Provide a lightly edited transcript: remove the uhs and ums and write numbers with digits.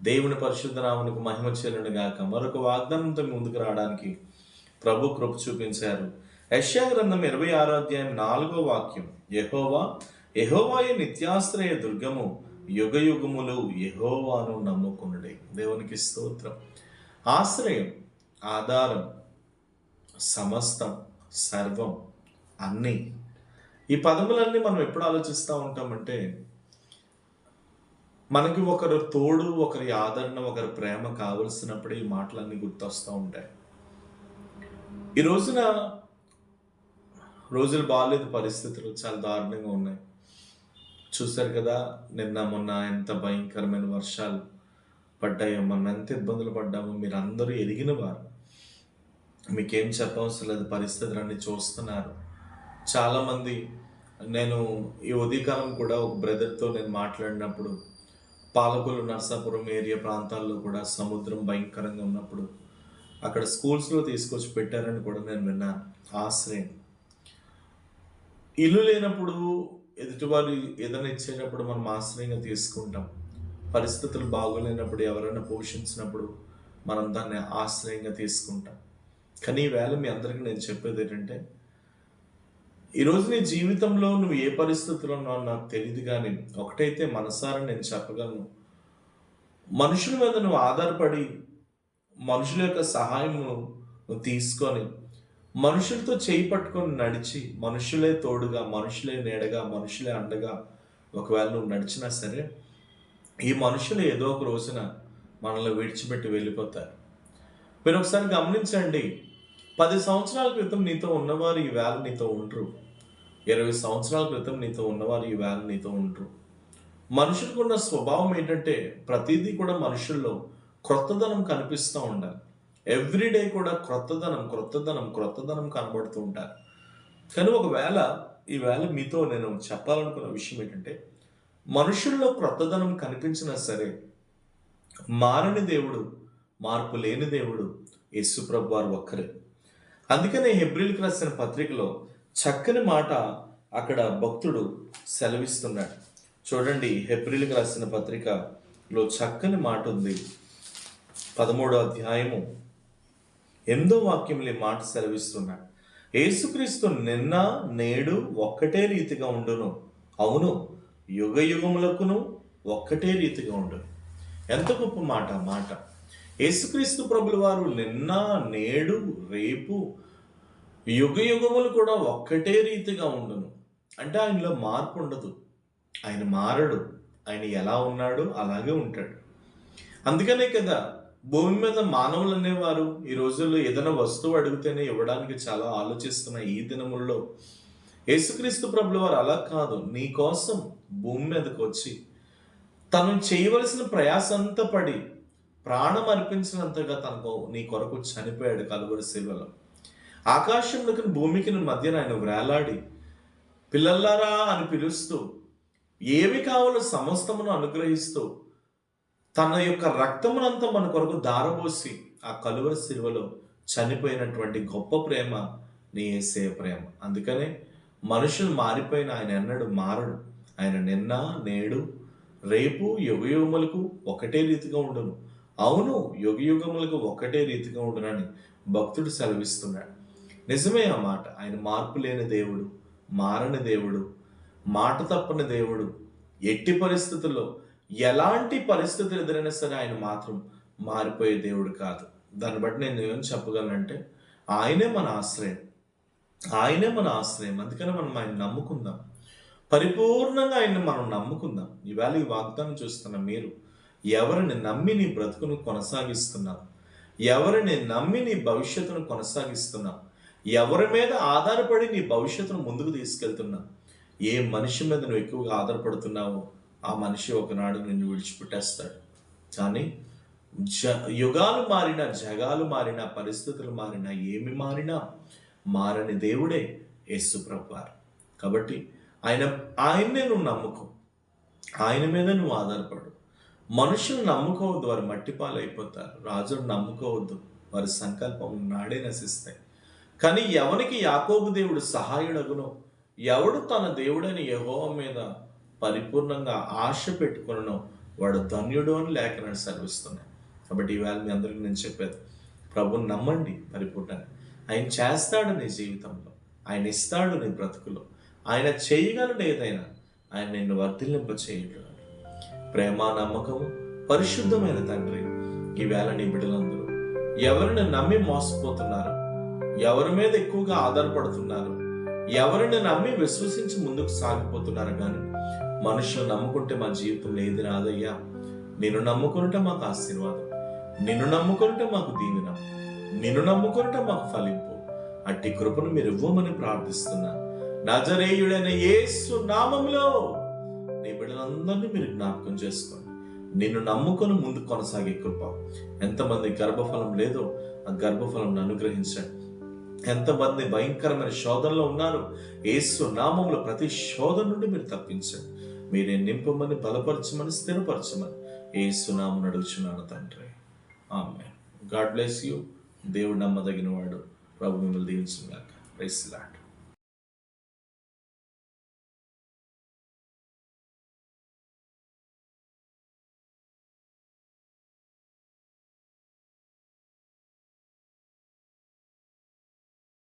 దేవుని పరిశుద్ధ నామమునకు మహిమ చెల్లును గాక. మరొక వాగ్దానంతో ముందుకు రావడానికి ప్రభు కృప చూపించారు. యెషయా గ్రంథం 26వ అధ్యాయం 4వ వాక్యం, యెహోవాయే నిత్యాశ్రయ దుర్గము, యుగ యుగములు యెహోవాను నమ్ముకొనుడే. దేవునికి స్తోత్రం. ఆశ్రయం, ఆధారం, సమస్తం, సర్వం, అన్నీ. ఈ పదములన్నీ మనం ఎప్పుడు ఆలోచిస్తూ ఉంటామంటే, మనకి ఒకరు తోడు, ఒకరి ఆదరణ, ఒకరి ప్రేమ కావలసినప్పుడు ఈ మాటలన్నీ గుర్తొస్తూ ఉంటాయి. ఈ రోజులు బాగాలేదు, పరిస్థితులు చాలా దారుణంగా ఉన్నాయి. చూశారు కదా, నిన్న మొన్న ఎంత భయంకరమైన వర్షాలు పడ్డాయో, మనం ఎంత ఇబ్బందులు పడ్డామో మీరు అందరూ ఎరిగిన వారు. మీకేం చెప్పవసరం లేదు, పరిస్థితులన్నీ చూస్తున్నారు. చాలామంది, నేను ఈ ఉదయకాలం కూడా ఒక బ్రదర్తో నేను మాట్లాడినప్పుడు, పాలకొల్లు నర్సాపురం ఏరియా ప్రాంతాల్లో కూడా సముద్రం భయంకరంగా ఉన్నప్పుడు అక్కడ స్కూల్స్లో తీసుకొచ్చి పెట్టారని కూడా నేను విన్నాను. ఆశ్రయం. ఇల్లు లేనప్పుడు ఎదుటివారు ఏదైనా ఇచ్చేటప్పుడు మనం ఆశ్రయంగా తీసుకుంటాం. పరిస్థితులు బాగోలేనప్పుడు, ఎవరైనా పోషించినప్పుడు మనం దాన్ని ఆశ్రయంగా తీసుకుంటాం. కానీ ఈవేళ మీ అందరికీ నేను చెప్పేది ఏంటంటే, ఈరోజు నీ జీవితంలో నువ్వు ఏ పరిస్థితిలో ఉన్నావు నాకు తెలియదు, కానీ ఒకటైతే మనసారా నేను చెప్పగలను, మనుషుల మీద నువ్వు ఆధారపడి మనుషుల యొక్క సహాయం నువ్వు తీసుకొని మనుషులతో చేయి పట్టుకొని నడిచి, మనుషులే తోడుగా, మనుషులే నీడగా, మనుషులే అండగా ఒకవేళ నువ్వు నడిచినా సరే, ఈ మనుషులు ఏదో ఒక రోజున మనల్ని విడిచిపెట్టి వెళ్ళిపోతారు. మీరు ఒకసారి గమనించండి, 10 సంవత్సరాల క్రితం నీతో ఉన్నవారు ఈవేళ నీతో ఉండరు. 20 సంవత్సరాల క్రితం నీతో ఉన్నవారు ఈవేళ నీతో ఉండరు. మనుషులకు ఉన్న స్వభావం ఏంటంటే, ప్రతిదీ కూడా మనుషుల్లో క్రొత్తదనం కనిపిస్తూ ఉండాలి. ఎవ్రీడే కూడా క్రొత్తదనం కనబడుతూ ఉంటారు. కానీ ఈవేళ మీతో నేను చెప్పాలనుకున్న విషయం ఏంటంటే, మనుషుల్లో క్రొత్తదనం కనిపించినా సరే, మారని దేవుడు, మార్పు లేని దేవుడు యేసుప్రభు వారు ఒక్కరే. అందుకనే హెబ్రీయులకు రాసిన పత్రికలో చక్కని మాట అక్కడ భక్తుడు సెలవిస్తున్నాడు. చూడండి, హెబ్రీయులకు రాసిన పత్రికలో చక్కని మాట ఉంది. 13వ అధ్యాయము 8వ వాక్యంలో ఈ మాట సెలవిస్తున్నాడు. యేసుక్రీస్తు నిన్న నేడు ఒక్కటే రీతిగా ఉండును, అవును యుగ యుగములకును ఒక్కటే రీతిగా ఉండును. ఎంత గొప్ప మాట. యేసుక్రీస్తు ప్రభుల వారు నిన్న నేడు రేపు యుగ యుగములు కూడా ఒక్కటే రీతిగా ఉండును. అంటే ఆయనలో మార్పు ఉండదు, ఆయన మారడు, ఆయన ఎలా ఉన్నాడో అలాగే ఉంటాడు. అందుకనే కదా భూమి మీద మానవులు అనేవారు ఈ రోజుల్లో ఏదైనా వస్తువు అడిగితేనే ఇవ్వడానికి చాలా ఆలోచిస్తున్న ఈ దినముల్లో, యేసుక్రీస్తు ప్రభుల వారు అలా కాదు, నీ కోసం భూమి మీదకి వచ్చి తను చేయవలసిన ప్రయాసంతా పడి ప్రాణం అర్పించినంతగా నీ కొరకు చనిపోయాడు కలువరి శిలువలో. ఆకాశంలోకి భూమికి మధ్యన ఆయన వేలాడి పిల్లలారా అని పిలుస్తూ, ఏమి కావాలో సమస్తమును అనుగ్రహిస్తూ, తన యొక్క రక్తమునంతా మన కొరకు దారబోసి ఆ కలువరి శిలువలో చనిపోయినటువంటి గొప్ప ప్రేమ నీ యేసయ్య ప్రేమ. అందుకనే మనుషులు మారిపోయిన ఆయన ఎన్నడూ మారడు. ఆయన నిన్న నేడు రేపు యుగ యుగములకు ఒకటే రీతిగా ఉండును, అవును యుగ యుగములకు ఒకటే రీతిగా ఉండునని భక్తుడు సెలవిస్తున్నాడు. నిజమే ఆ మాట. ఆయన మార్పు లేని దేవుడు, మారని దేవుడు, మాట తప్పని దేవుడు. ఎట్టి పరిస్థితుల్లో, ఎలాంటి పరిస్థితులు ఎదురైనా సరే ఆయన మాత్రం మారిపోయే దేవుడు కాదు. దాన్ని బట్టి నేను ఏం చెప్పగలనంటే, ఆయనే మన ఆశ్రయం. అందుకని మనం ఆయన నమ్ముకుందాం, పరిపూర్ణంగా ఆయన్ని మనం నమ్ముకుందాం. ఈవేళ ఈ వాగ్దానం చూస్తున్న మీరు, ఎవరిని నమ్మి నీ బ్రతుకును కొనసాగిస్తున్నావు, ఎవరిని నమ్మి నీ భవిష్యత్తును కొనసాగిస్తున్నావు, ఎవరి మీద ఆధారపడి నీ భవిష్యత్తును ముందుకు తీసుకెళ్తున్నావు, ఏ మనిషి మీద నువ్వు ఎక్కువగా ఆధారపడుతున్నావో ఆ మనిషి ఒకనాడు నిన్ను విడిచిపెట్టేస్తాడు. కానీ యుగాలు మారినా, జగాలు మారినా, పరిస్థితులు మారినా, ఏమి మారినా మారని దేవుడే యేసు ప్రభువారు. కాబట్టి ఆయన్నే నువ్వు నమ్ముకో, ఆయన మీద నువ్వు ఆధారపడు. మనుషులు నమ్ముకోవద్దు, వారు మట్టిపాలైపోతారు. రాజును నమ్ముకోవద్దు, వారి సంకల్పం నాడే నశిస్తాయి. కానీ ఎవనికి యాకోబు దేవుడు సహాయుడగునో, ఎవడు తన దేవుడైన యెహోవా మీద పరిపూర్ణంగా ఆశ పెట్టుకొనునో వాడు ధన్యుడు అని లేఖనాలు సెలవిస్తున్నాయి. కాబట్టి ఈవేళ మీ అందరికీ నేను చెప్పేది, ప్రభువుని నమ్మండి పరిపూర్ణంగా. ఆయన చేస్తాడు నీ జీవితంలో, ఆయన ఇస్తాడు నీ బ్రతుకులో, ఆయన చేయగలడు ఏదైనా. ఆయన నిన్ను వర్ధిల్లింప చేయగలడు. ప్రేమ, నమ్మకము, పరిశుద్ధమైన తండ్రి, ఈవేళ నీ బిడ్డలందరూ ఎవరిని నమ్మి మోసపోతున్నారు, ఎవరి మీద ఎక్కువగా ఆధారపడుతున్నారు, ఎవరిని నమ్మి విశ్వసించి ముందుకు సాగిపోతున్నారు. కానీ మనుషులు నమ్ముకుంటే మా జీవితం లేదు రాదయ్యా. నిన్ను నమ్ముకుంటే మాకు ఆశీర్వాదం, నిన్ను నమ్ముకుంటే మాకు దీవెన, నిన్ను నమ్ముకుంటే మాకు ఫలింపు. అట్టి కృపను మీరు ఇవ్వమని ప్రార్థిస్తున్నా. నజరేయుడైన యేసు నామములో నీ బిడ్డలందరినీ మీరు జ్ఞాపకం చేసుకోండి. నిన్ను నమ్ముకొని ముందు కొనసాగే కృప. ఎంతమంది గర్భఫలం లేదో ఆ గర్భఫలం అనుగ్రహించండి. ఎంతమంది భయంకరమైన శోధనలో ఉన్నారు, యేసు నామములో ప్రతి శోధన నుండి మీరు తప్పించండి. మీరే నింపమని, బలపరచమని, స్థిరపరచమని యేసు నామమున అడుగుచున్నాను తండ్రి. ఆమేన్. God bless you. దేవుడు నమ్మదగిన వాడు. ప్రభు మిమ్మల్ని దీవించుగాక. Praise the lord.